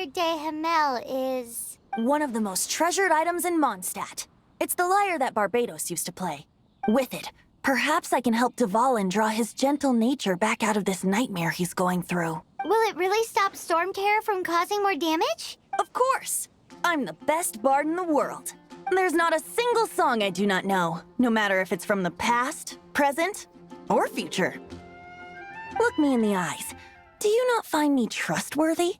lyre de Himmel is... One of the most treasured items in Mondstadt. It's the lyre that Barbados used to play. With it, perhaps I can help Dvalin draw his gentle nature back out of this nightmare he's going through. Will it really stop Storm Terror from causing more damage? Of course! I'm the best bard in the world. There's not a single song I do not know, no matter if it's from the past, present, or future. Look me in the eyes. Do you not find me trustworthy?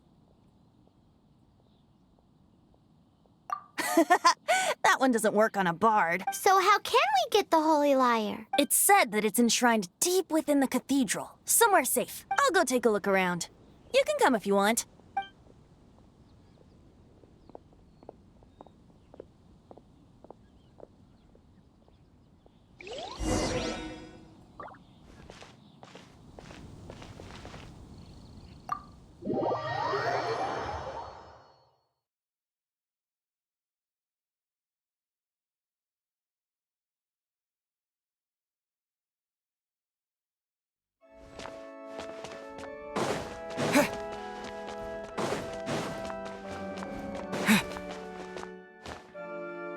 That one doesn't work on a bard. So how can we get the Holy Lyre? It's said that it's enshrined deep within the cathedral, somewhere safe. I'll go take a look around. You can come if you want.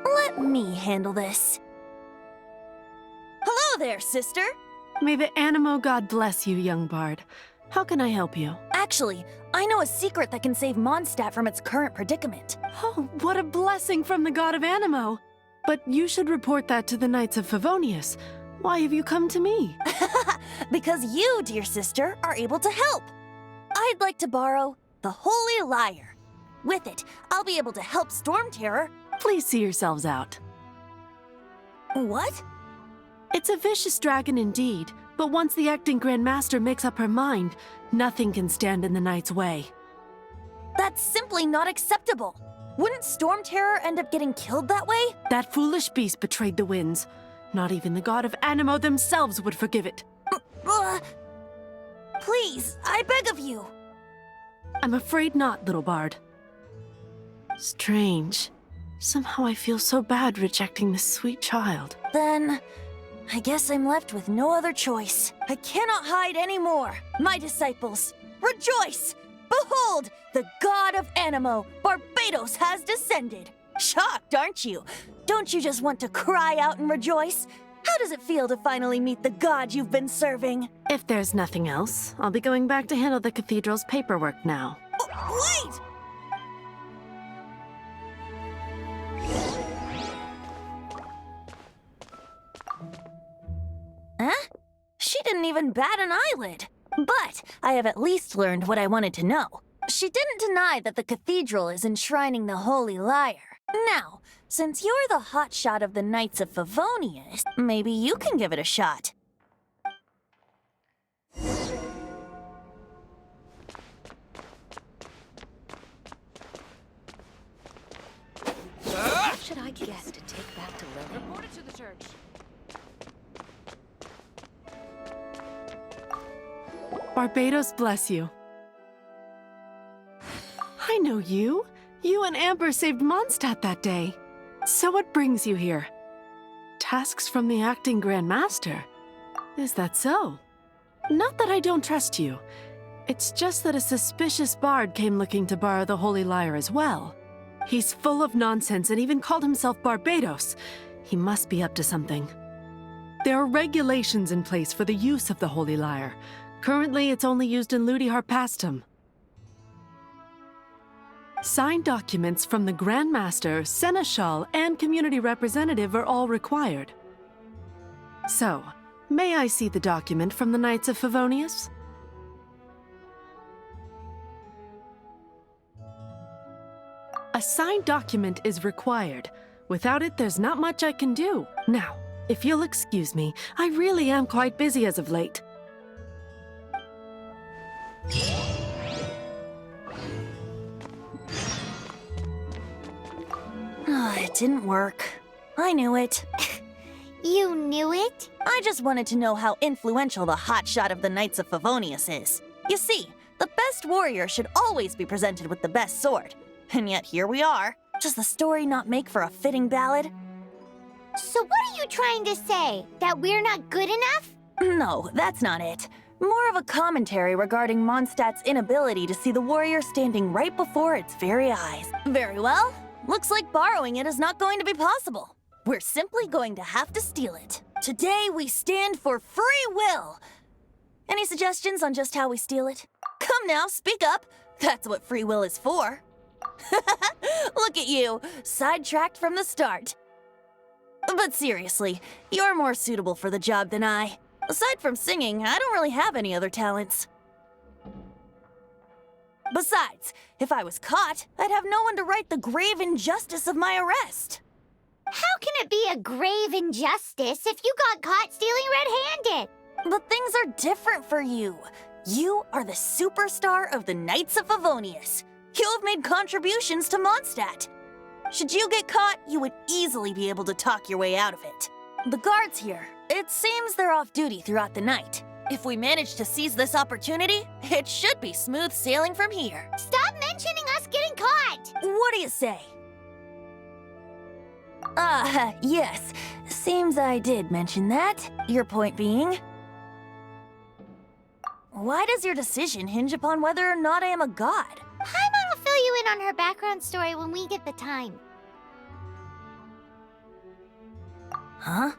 Let me handle this. Hello there, sister. May the Animo God bless you, young bard. How can I help you? Actually, I know a secret that can save Mondstadt from its current predicament. Oh, what a blessing from the god of Animo! But you should report that to the Knights of Favonius. Why have you come to me? Because you, dear sister, are able to help. I'd like to borrow the Holy Lyre. With it, I'll be able to help Storm Terror. Please see yourselves out. What? It's a vicious dragon indeed, but once the acting Grand Master makes up her mind, nothing can stand in the Knight's way. That's simply not acceptable. Wouldn't Storm Terror end up getting killed that way? That foolish beast betrayed the winds. Not even the god of Animo themselves would forgive it. Please, I beg of you. I'm afraid not, little bard. Strange. Somehow I feel so bad rejecting this sweet child. Then, I guess I'm left with no other choice. I cannot hide anymore. My disciples, rejoice! Behold, the god of Animo, Barbados, has descended. Shocked, aren't you? Don't you just want to cry out and rejoice? How does it feel to finally meet the god you've been serving? If there's nothing else, I'll be going back to handle the cathedral's paperwork now. Wait! Huh? She didn't even bat an eyelid. But I have at least learned what I wanted to know. She didn't deny that the cathedral is enshrining the Holy Lyre. Now, since you're the hotshot of the Knights of Favonius, maybe you can give it a shot. What should I guess to take back to Lily? Report it to the church. Barbados bless you. I know you. You and Amber saved Mondstadt that day. So what brings you here? Tasks from the acting Grand Master? Is that so? Not that I don't trust you. It's just that a suspicious bard came looking to borrow the Holy Lyre as well. He's full of nonsense and even called himself Barbados. He must be up to something. There are regulations in place for the use of the Holy Lyre. Currently, it's only used in Ludi Harpastum. Signed documents from the Grand Master, Seneschal, and Community Representative are all required. So, may I see the document from the Knights of Favonius? A signed document is required. Without it, there's not much I can do. Now, if you'll excuse me, I really am quite busy as of late. It didn't work. I knew it. You knew it? I just wanted to know how influential the hotshot of the Knights of Favonius is. You see, the best warrior should always be presented with the best sword. And yet here we are. Does the story not make for a fitting ballad? So what are you trying to say? That we're not good enough? No, that's not it. More of a commentary regarding Mondstadt's inability to see the warrior standing right before its very eyes. Very well. Looks like borrowing it is not going to be possible. We're simply going to have to steal it. Today we stand for free will. Any suggestions on just how we steal it? Come now, speak up. That's what free will is for. Look at you, sidetracked from the start. But seriously, you're more suitable for the job than I. Aside from singing, I don't really have any other talents. Besides, if I was caught, I'd have no one to right the grave injustice of my arrest. How can it be a grave injustice if you got caught stealing red-handed? But things are different for you. You are the superstar of the Knights of Favonius. You have made contributions to Mondstadt. Should you get caught, you would easily be able to talk your way out of it. The guards here, it seems they're off duty throughout the night. If we manage to seize this opportunity, it should be smooth sailing from here. Stop mentioning us getting caught! What do you say? Yes. Seems I did mention that. Your point being? Why does your decision hinge upon whether or not I am a god? Paimon will fill you in on her background story when we get the time. Huh?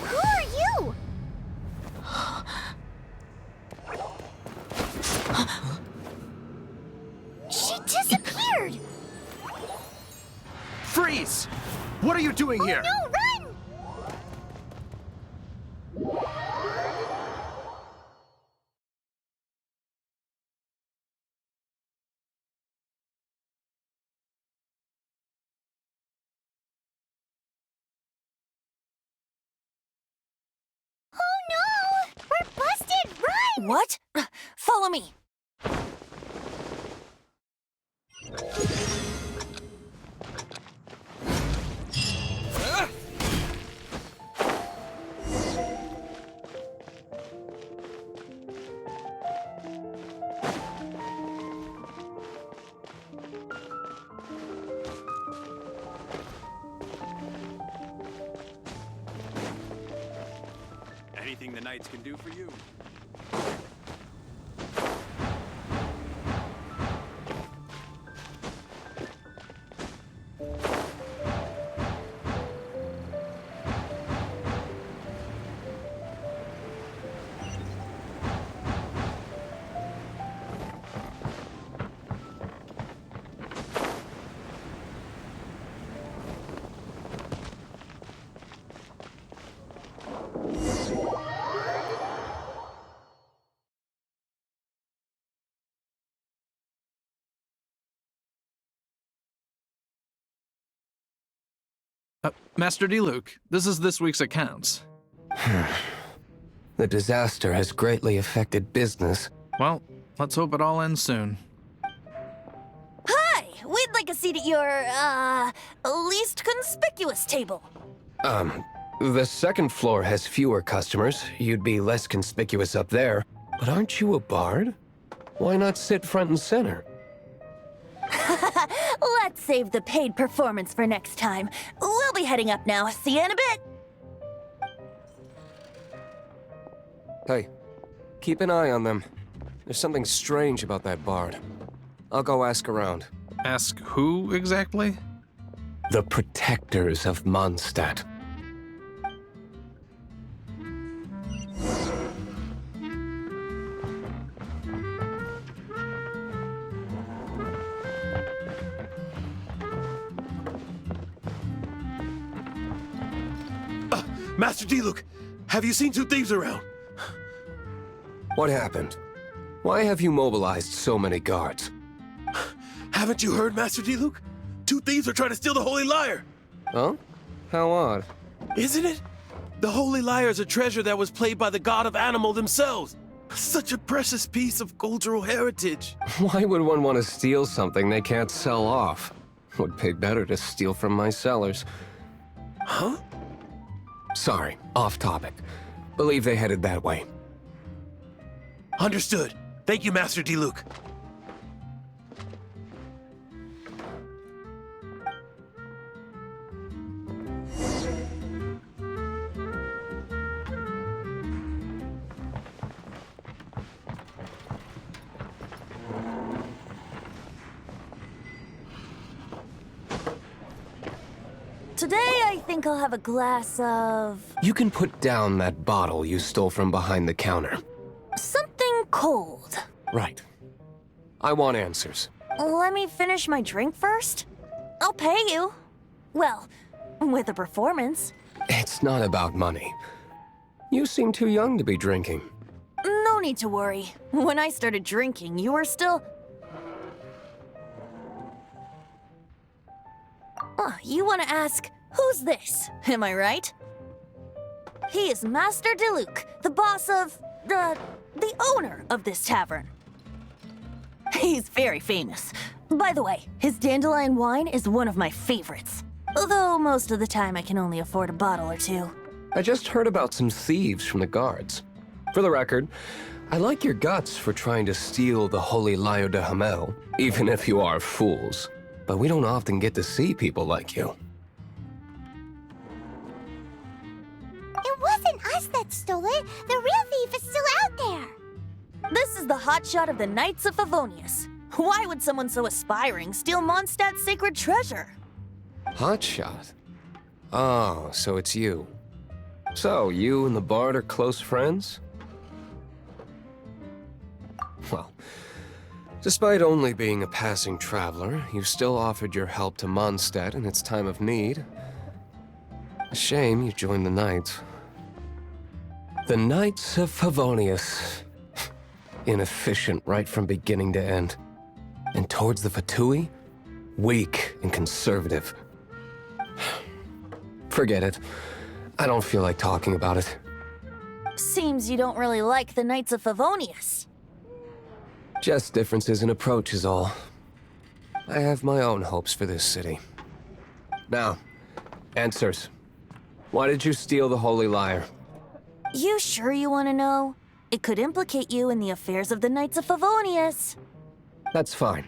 Who are you? She disappeared! Freeze! What are you doing here? No, run! Oh no! We're busted! Run! What? Follow me. Anything the knights can do for you. Master D-Luke, this is this week's accounts. The disaster has greatly affected business. Well, let's hope it all ends soon. Hi! We'd like a seat at your, least conspicuous table. The second floor has fewer customers. You'd be less conspicuous up there. But aren't you a bard? Why not sit front and center? Let's save the paid performance for next time. We'll be heading up now. See you in a bit. Hey, keep an eye on them. There's something strange about that bard. I'll go ask around. Ask who exactly? The protectors of Mondstadt. Master D-Luke, have you seen two thieves around? What happened? Why have you mobilized so many guards? Haven't you heard, Master D-Luke? Two thieves are trying to steal the Holy Lyre! Huh? How odd. Isn't it? The Holy Lyre is a treasure that was played by the god of animal themselves. Such a precious piece of cultural heritage. Why would one want to steal something they can't sell off? Would pay better to steal from my cellars. Huh? Sorry, off topic. Believe they headed that way. Understood. Thank you, Master D-Luke. Today, I think I'll have a glass of... You can put down that bottle you stole from behind the counter. something cold. Right. I want answers. Let me finish my drink first. I'll pay you. Well, with a performance. It's not about money. You seem too young to be drinking. No need to worry. When I started drinking, you were still... You want to ask, who's this? Am I right? He is Master Diluc, the boss of, the owner of this tavern. He's very famous. By the way, his dandelion wine is one of my favorites. Although most of the time I can only afford a bottle or two. I just heard about some thieves from the guards. For the record, I like your guts for trying to steal the Holy Lyre de Hamel, even if you are fools. But we don't often get to see people like you. It wasn't us that stole it. The real thief is still out there. This is the hotshot of the Knights of Favonius. Why would someone so aspiring steal Mondstadt's sacred treasure? Hotshot? Oh, so it's you. So, you and the Bard are close friends? Well, despite only being a passing traveler, you still offered your help to Mondstadt in its time of need. A shame you joined the Knights. The Knights of Favonius. Inefficient right from beginning to end. And towards the Fatui, weak and conservative. Forget it. I don't feel like talking about it. Seems you don't really like the Knights of Favonius. Just differences in approach is all. I have my own hopes for this city. Now, answers. Why did you steal the Holy Lyre? You sure you want to know? It could implicate you in the affairs of the Knights of Favonius. That's fine.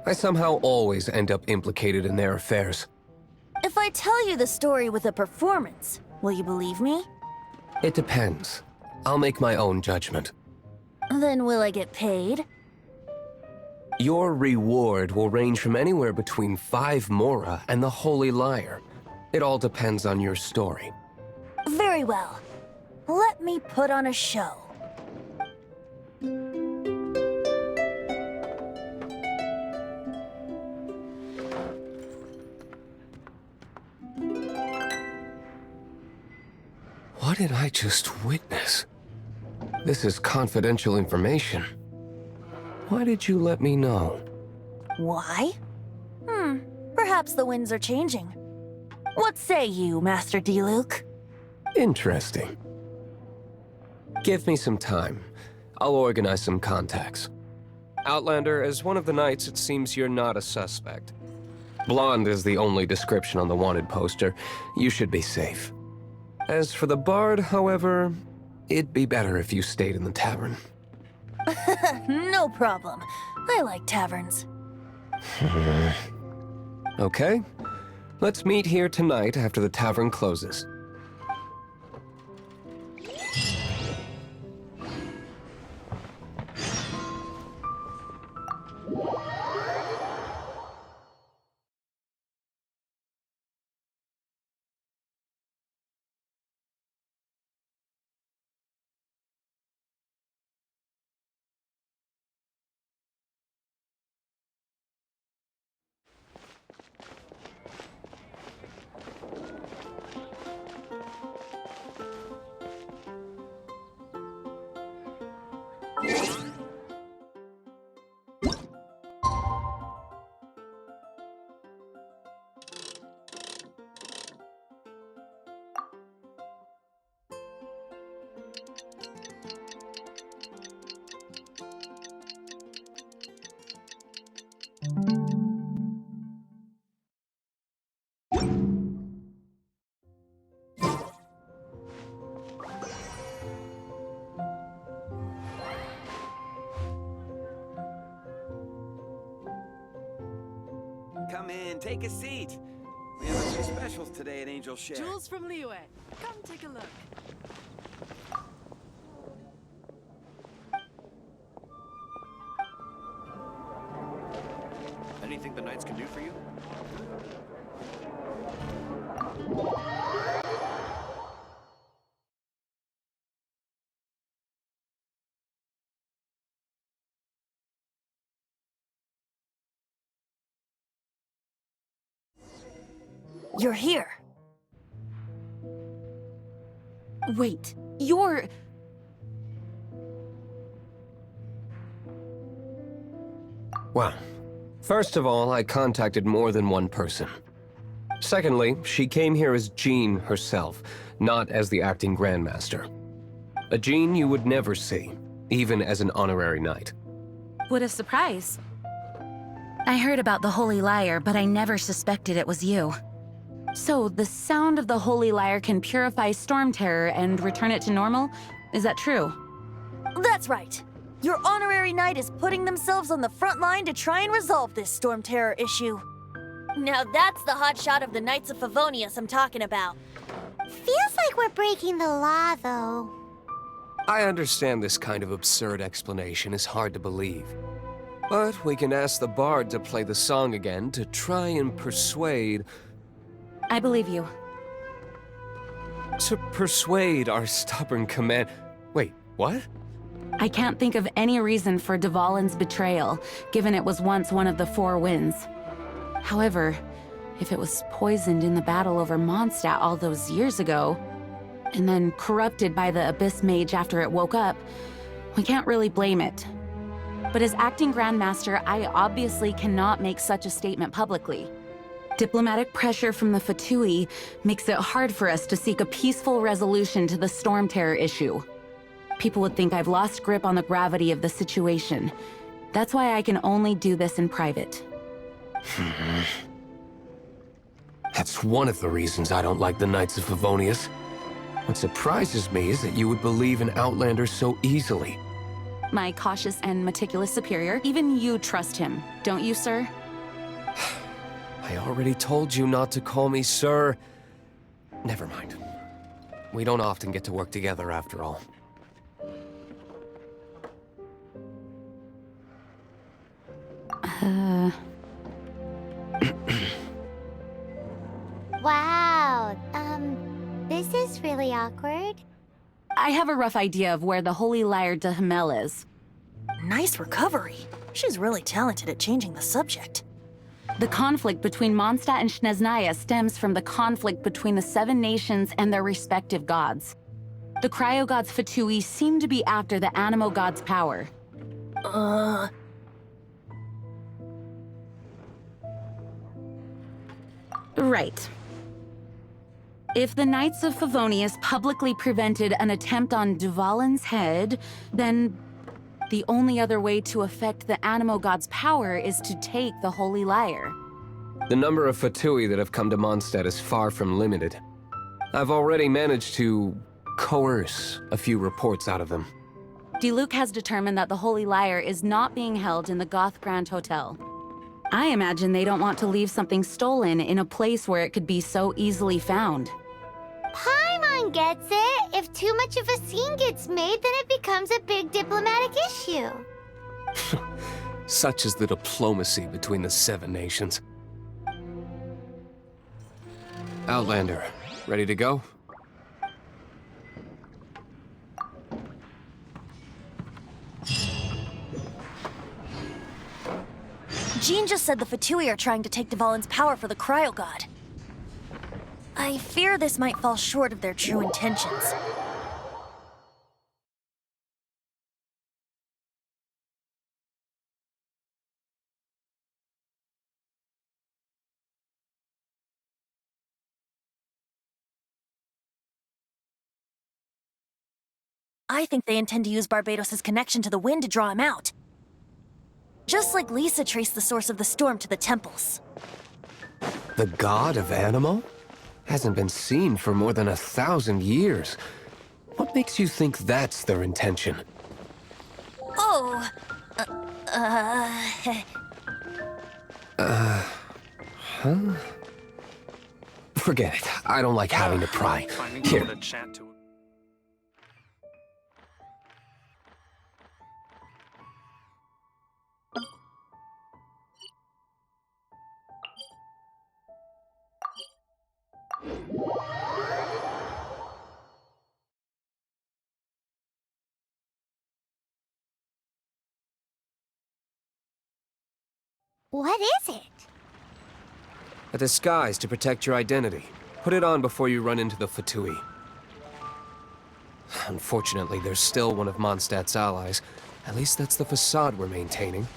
I somehow always end up implicated in their affairs. If I tell you the story with a performance, will you believe me? It depends. I'll make my own judgment. Then will I get paid? Your reward will range from anywhere between 5 Mora and the Holy Lyre. It all depends on your story. Very well. Let me put on a show. What did I just witness? This is confidential information. Why did you let me know? Why? Perhaps the winds are changing. What say you, Master Diluc? Interesting. Give me some time. I'll organize some contacts. Outlander, as one of the knights, it seems you're not a suspect. Blonde is the only description on the wanted poster. You should be safe. As for the Bard, however, it'd be better if you stayed in the tavern. No problem. I like taverns. Okay. Let's meet here tonight after the tavern closes. Come in, take a seat. We have a few specials today at Angel Share. Jules from Liyue. Come take a look. Anything the Knights can do for you? You're here. Wait, you're... Well, first of all, I contacted more than one person. Secondly, she came here as Jean herself, not as the acting Grandmaster. A Jean you would never see, even as an honorary knight. What a surprise. I heard about the Holy Lyre, but I never suspected it was you. So, the sound of the Holy Lyre can purify Storm Terror and return it to normal? Is that true? That's right. Your honorary knight is putting themselves on the front line to try and resolve this Storm Terror issue. Now that's the hotshot of the Knights of Favonius I'm talking about. Feels like we're breaking the law, though. I understand this kind of absurd explanation is hard to believe. But we can ask the bard to play the song again to try and persuade... I believe you. To persuade our stubborn command... Wait, what? I can't think of any reason for Dvalin's betrayal, given it was once one of the Four Winds. However, if it was poisoned in the battle over Mondstadt all those years ago, and then corrupted by the Abyss Mage after it woke up, we can't really blame it. But as acting Grandmaster, I obviously cannot make such a statement publicly. Diplomatic pressure from the Fatui makes it hard for us to seek a peaceful resolution to the Storm Terror issue. People would think I've lost grip on the gravity of the situation. That's why I can only do this in private. That's one of the reasons I don't like the Knights of Favonius. What surprises me is that you would believe in Outlander so easily. My cautious and meticulous superior, even you trust him, don't you, sir? I already told you not to call me sir. Never mind. We don't often get to work together after all. Wow, this is really awkward. I have a rough idea of where the Holy Lyre de Himmel is. Nice recovery. She's really talented at changing the subject. The conflict between Mondstadt and Snezhnaya stems from the conflict between the Seven Nations and their respective gods. The cryo-gods Fatui seem to be after the Animo god's power. Right. If the Knights of Favonius publicly prevented an attempt on Dvalin's head, then the only other way to affect the Animo god's power is to take the Holy Lyre. The number of Fatui that have come to Mondstadt is far from limited. I've already managed to coerce a few reports out of them. Diluc has determined that the Holy Lyre is not being held in the Goth Grand Hotel. I imagine they don't want to leave something stolen in a place where it could be so easily found. Paimon gets it. If too much of a scene gets made, then it becomes a big diplomatic issue. Such is the diplomacy between the Seven Nations. Outlander, ready to go? Jean just said the Fatui are trying to take Dvalin's power for the Cryo God. I fear this might fall short of their true intentions. I think they intend to use Barbados' connection to the wind to draw him out. Just like Lisa traced the source of the storm to the temples. The god of Animo? Hasn't been seen for more than 1,000 years. What makes you think that's their intention? Oh, Forget it. I don't like having to pry. Here. What is it? A disguise to protect your identity. Put it on before you run into the Fatui. Unfortunately, there's still one of Mondstadt's allies. At least that's the facade we're maintaining.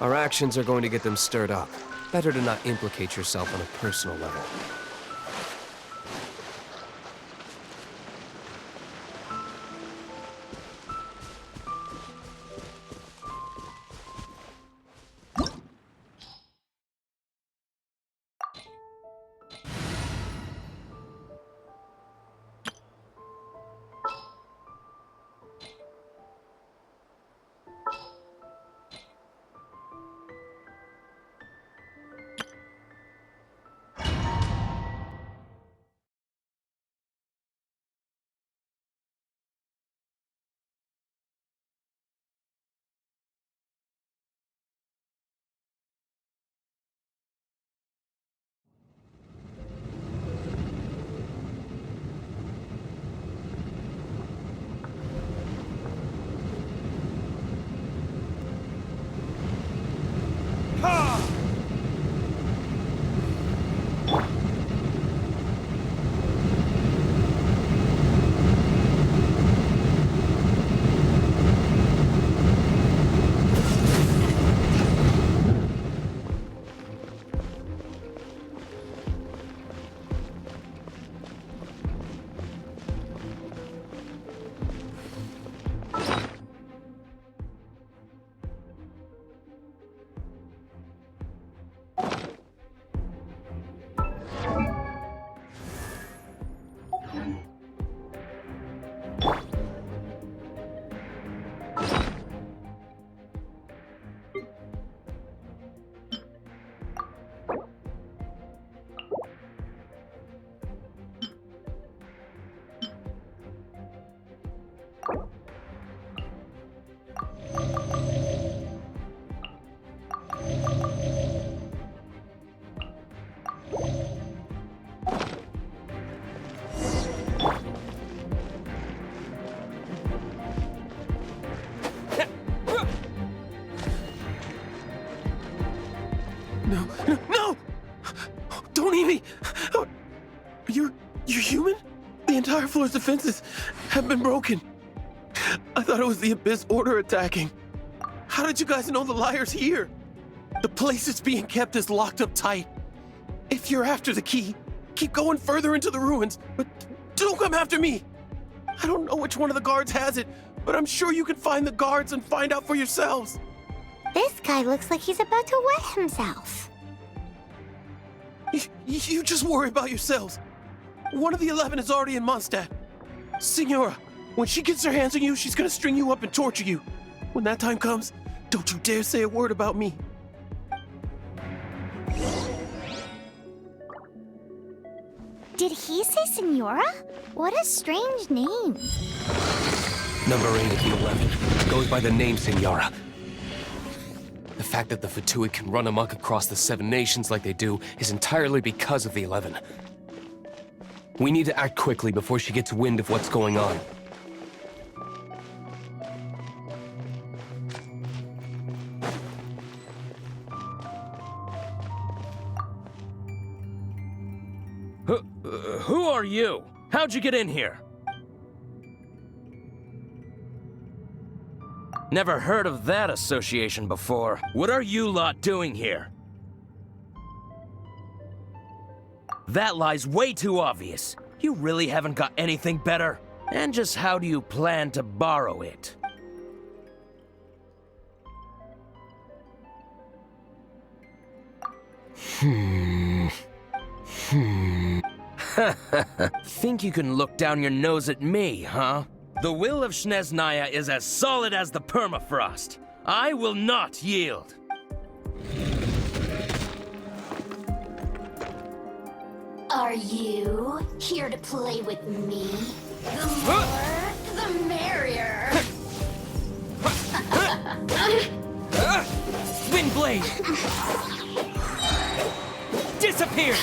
Our actions are going to get them stirred up. Better to not implicate yourself on a personal level. No! Don't eat me! You're human? The entire floor's defenses have been broken. I thought it was the Abyss Order attacking. How did you guys know the liar's here? The place it's being kept is locked up tight. If you're after the key, keep going further into the ruins, but don't come after me. I don't know which one of the guards has it, but I'm sure you can find the guards and find out for yourselves. This guy looks like he's about to wet himself. You just worry about yourselves. One of the 11 is already in Mondstadt. Signora, when she gets her hands on you, she's gonna string you up and torture you. When that time comes, don't you dare say a word about me. Did he say Senora? What a strange name. Number 8 of the 11 goes by the name Senora. The fact that the Fatui can run amok across the 7 nations like they do is entirely because of the 11. We need to act quickly before she gets wind of what's going on. Who are you? How'd you get in here? Never heard of that association before. What are you lot doing here? That lie's way too obvious. You really haven't got anything better? And just how do you plan to borrow it? Think you can look down your nose at me, huh? The will of Snezhnaya is as solid as the permafrost. I will not yield. Are you here to play with me? The more, the merrier. Windblade! Disappear!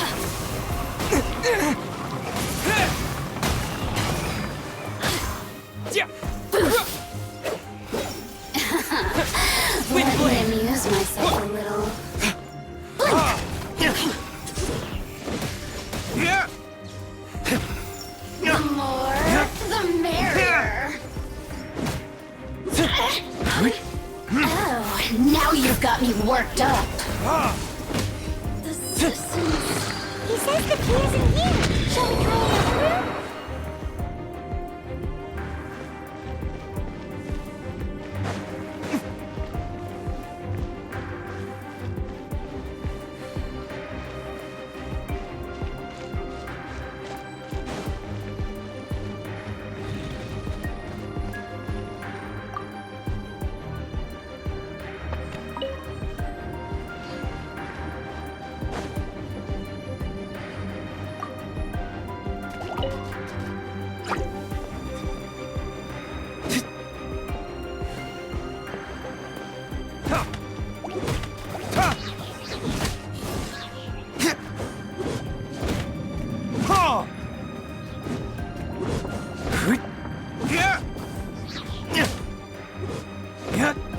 Windblade! Let me amuse myself a little. The more, the merrier. Oh, now you've got me worked up. He says the key is in here. Shall we try another room?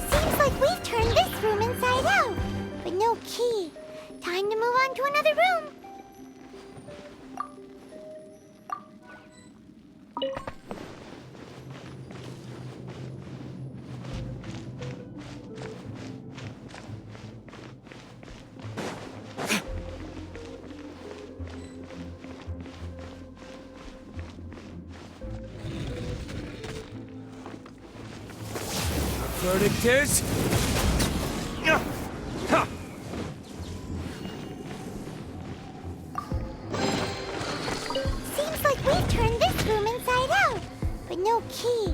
Seems like we've turned this room inside out, but no key. Time to move on to another room. Verdict is... Seems like we've turned this room inside out, but no key.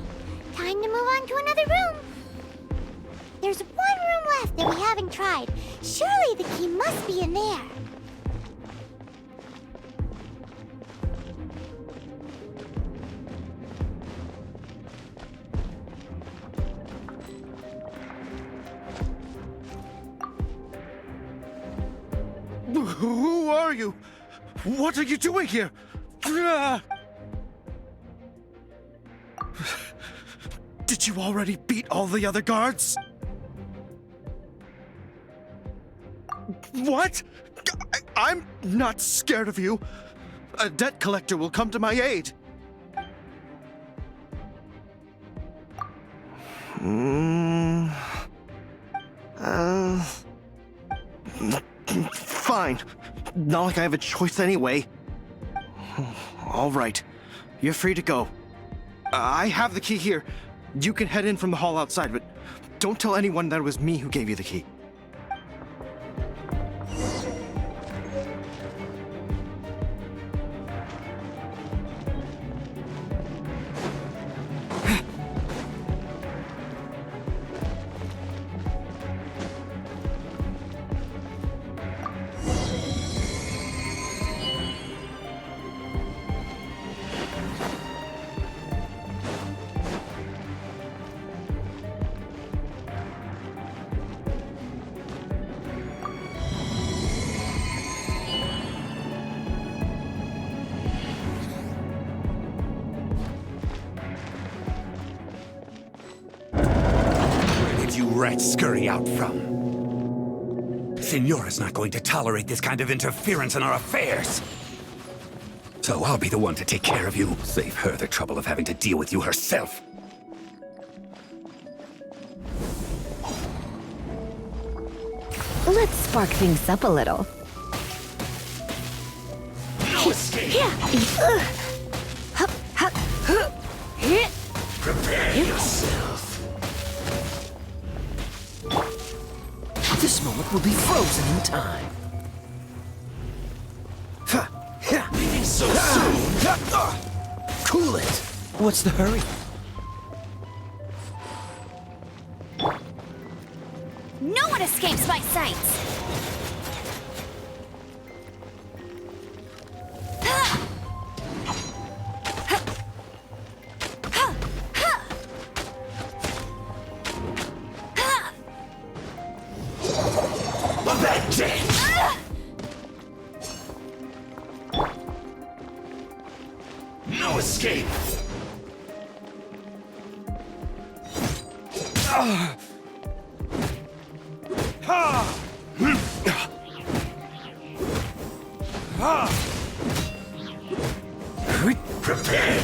Time to move on to another room. There's one room left that we haven't tried. Surely the key must be in there. Who are you? What are you doing here? Did you already beat all the other guards? What? I'm not scared of you. A debt collector will come to my aid. Fine. Not like I have a choice anyway. All right. You're free to go. I have the key here. You can head in from the hall outside, but don't tell anyone that it was me who gave you the key. You rats scurry out from. Signora's not going to tolerate this kind of interference in our affairs. So I'll be the one to take care of you. Save her the trouble of having to deal with you herself. Let's spark things up a little. No escape! Prepare yourself. This moment will be frozen in time. Leaving so soon? Cool it. What's the hurry? No one escapes my sights! No escape! Prepare!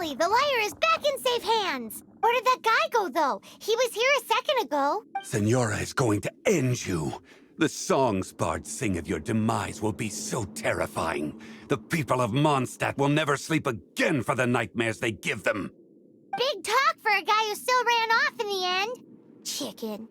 Finally, the lyre is back in safe hands! Where did that guy go, though? He was here a second ago. Senora is going to end you. The songs bards sing of your demise will be so terrifying. The people of Mondstadt will never sleep again for the nightmares they give them. Big talk for a guy who still ran off in the end. Chicken.